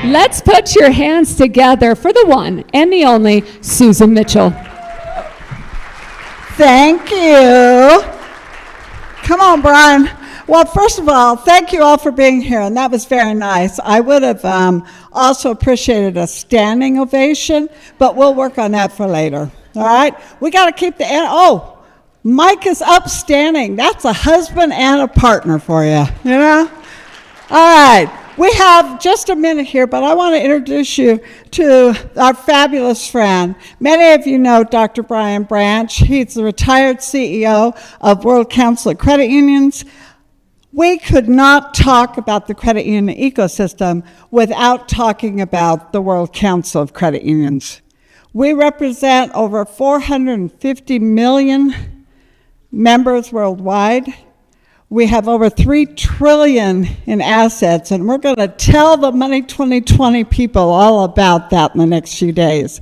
Let's put your hands together for the one and the only Susan Mitchell. Thank you. Come on, Brian. Well, first of all, thank you all for being here, and that was very nice. I would have also appreciated a standing ovation, but we'll work on that for later. All right? We got to keep Mike is upstanding. That's a husband and a partner for you, you know? All right. We have just a minute here, but I want to introduce you to our fabulous friend. Many of you know Dr. Brian Branch. He's the retired CEO of World Council of Credit Unions. We could not talk about the credit union ecosystem without talking about the World Council of Credit Unions. We represent over 450 million members worldwide. We have over $3 trillion in assets, and we're going to tell the Money 2020 people all about that in the next few days.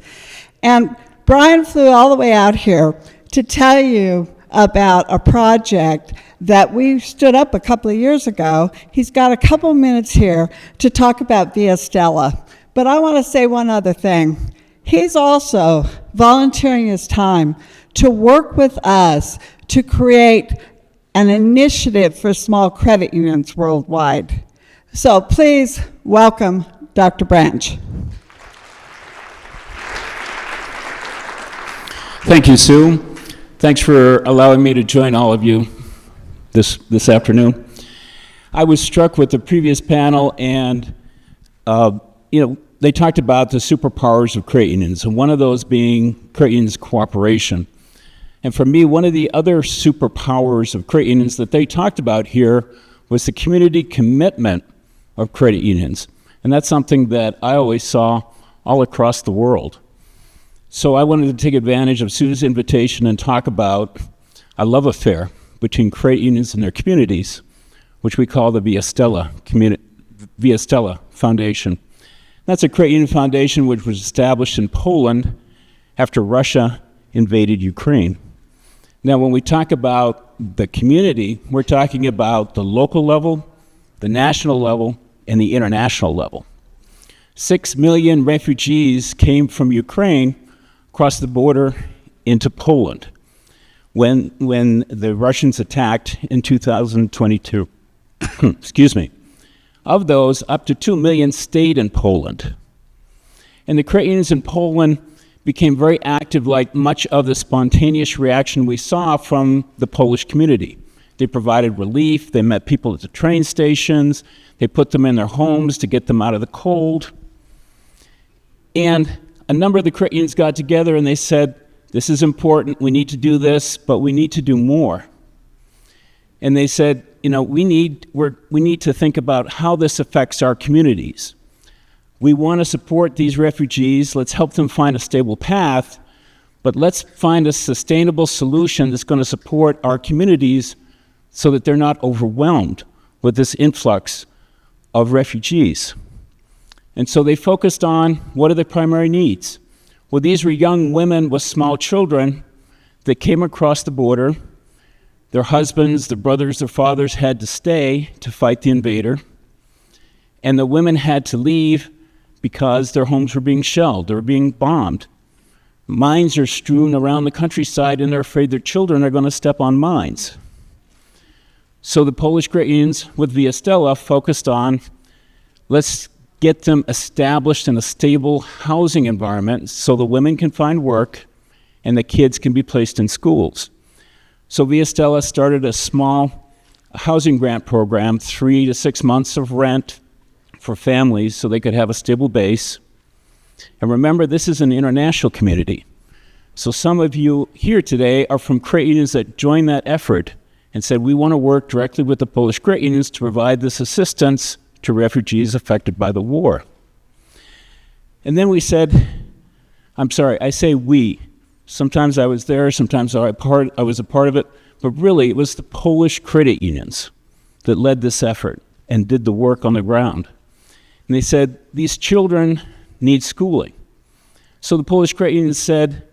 And Brian flew all the way out here to tell you about a project that we stood up a couple of years ago. He's got a couple minutes here to talk about VIA Stella. But I want to say one other thing. He's also volunteering his time to work with us to create an initiative for small credit unions worldwide. So please welcome Dr. Branch. Thank you, Sue. Thanks for allowing me to join all of you this afternoon. I was struck with the previous panel, and they talked about the superpowers of credit unions, and one of those being credit unions cooperation. And for me, one of the other superpowers of credit unions that they talked about here was the community commitment of credit unions. And that's something that I always saw all across the world. So I wanted to take advantage of Sue's invitation and talk about a love affair between credit unions and their communities, which we call the VIA Stella Foundation. That's a credit union foundation which was established in Poland after Russia invaded Ukraine. Now, when we talk about the community, we're talking about the local level, the national level, and the international level. 6 million refugees came from Ukraine across the border into Poland when the Russians attacked in 2022. Excuse me. Of those, up to 2 million stayed in Poland. And the credit unions in Poland became very active, like much of the spontaneous reaction we saw from the Polish community. They provided relief, they met people at the train stations, they put them in their homes to get them out of the cold. And a number of the credit unions got together and they said, this is important, we need to do this, but we need to do more. And they said, we need to think about how this affects our communities. We want to support these refugees, let's help them find a stable path, but let's find a sustainable solution that's going to support our communities so that they're not overwhelmed with this influx of refugees. And so they focused on what are the primary needs. Well, these were young women with small children that came across the border. Their husbands, their brothers, their fathers had to stay to fight the invader. And the women had to leave because their homes were being shelled, they were being bombed. Mines are strewn around the countryside and they're afraid their children are going to step on mines. So the Polish credit unions with VIA Stella focused on, let's get them established in a stable housing environment so the women can find work and the kids can be placed in schools. So VIA Stella started a small housing grant program, 3 to 6 months of rent for families so they could have a stable base. And remember, this is an international community. So some of you here today are from credit unions that joined that effort and said, we want to work directly with the Polish credit unions to provide this assistance to refugees affected by the war. And then we said, I say we. Sometimes I was there, sometimes I was a part of it, but really it was the Polish credit unions that led this effort and did the work on the ground. And they said, these children need schooling. So the Polish credit unions said,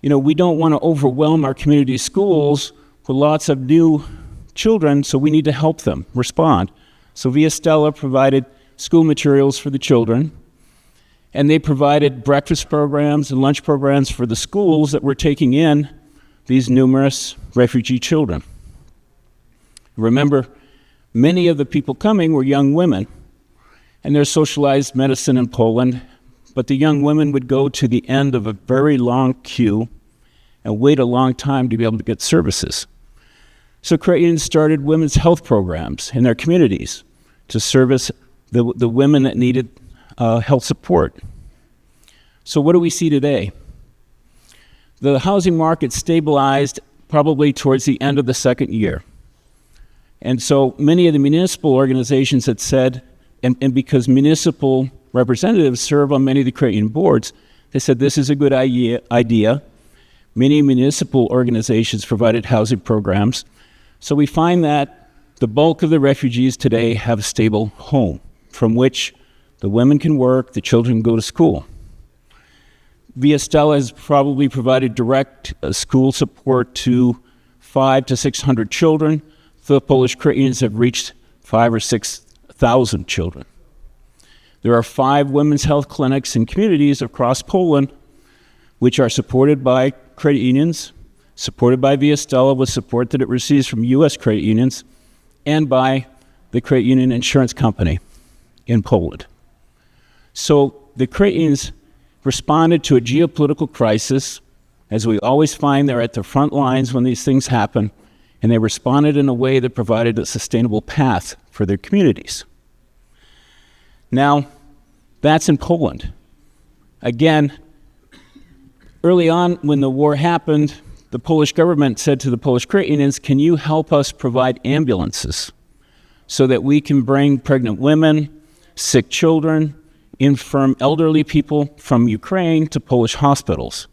we don't want to overwhelm our community schools with lots of new children, so we need to help them respond. So VIA Stella provided school materials for the children. And they provided breakfast programs and lunch programs for the schools that were taking in these numerous refugee children. Remember, many of the people coming were young women, and there's socialized medicine in Poland, but the young women would go to the end of a very long queue and wait a long time to be able to get services. So Ukrainians started women's health programs in their communities to service the women that needed health support. So what do we see today? The housing market stabilized probably towards the end of the second year. And so many of the municipal organizations had said, and because municipal representatives serve on many of the Ukrainian boards, they said this is a good idea. Many municipal organizations provided housing programs. So we find that the bulk of the refugees today have a stable home from which the women can work, the children go to school. VIA Stella has probably provided direct school support to 500 to 600 children. The Polish Ukrainians have reached 5,000 or 6,000 children. There are 5 women's health clinics in communities across Poland which are supported by credit unions, supported by VIA Stella with support that it receives from U.S. credit unions, and by the credit union insurance company in Poland. So the credit unions responded to a geopolitical crisis. As we always find, they're at the front lines when these things happen, and they responded in a way that provided a sustainable path for their communities. Now, that's in Poland. Again, early on when the war happened, the Polish government said to the Polish credit unions, can you help us provide ambulances so that we can bring pregnant women, sick children, infirm elderly people from Ukraine to Polish hospitals?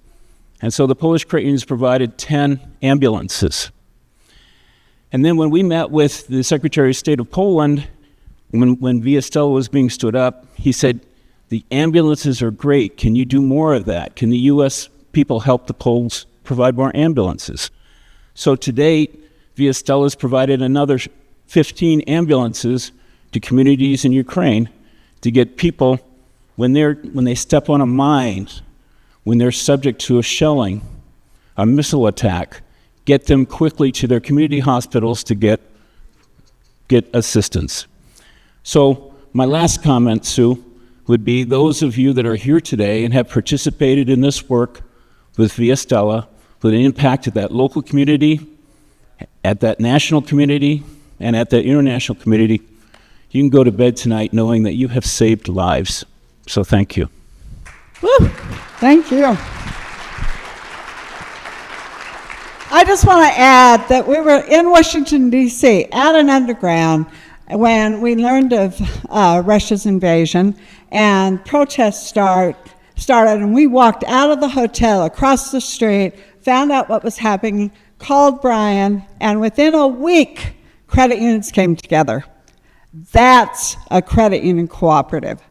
And so the Polish credit unions provided 10 ambulances. And then when we met with the Secretary of State of Poland, when VIA Stella was being stood up, he said, the ambulances are great. Can you do more of that? Can the U.S. people help the Poles provide more ambulances? So to date, VIA Stella has provided another 15 ambulances to communities in Ukraine to get people, when they step on a mine, when they're subject to a shelling, a missile attack, get them quickly to their community hospitals to get assistance. So my last comment, Sue, would be those of you that are here today and have participated in this work with VIA Stella, with an impact at that local community, at that national community, and at that international community, you can go to bed tonight knowing that you have saved lives. So thank you. Woo! Thank you. I just want to add that we were in Washington, D.C. at an underground when we learned of Russia's invasion, and protests started, and we walked out of the hotel across the street, found out what was happening, called Brian, and within a week, credit unions came together. That's a credit union cooperative.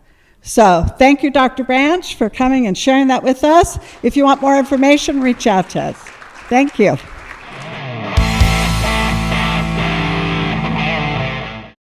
So thank you, Dr. Branch, for coming and sharing that with us. If you want more information, reach out to us. Thank you.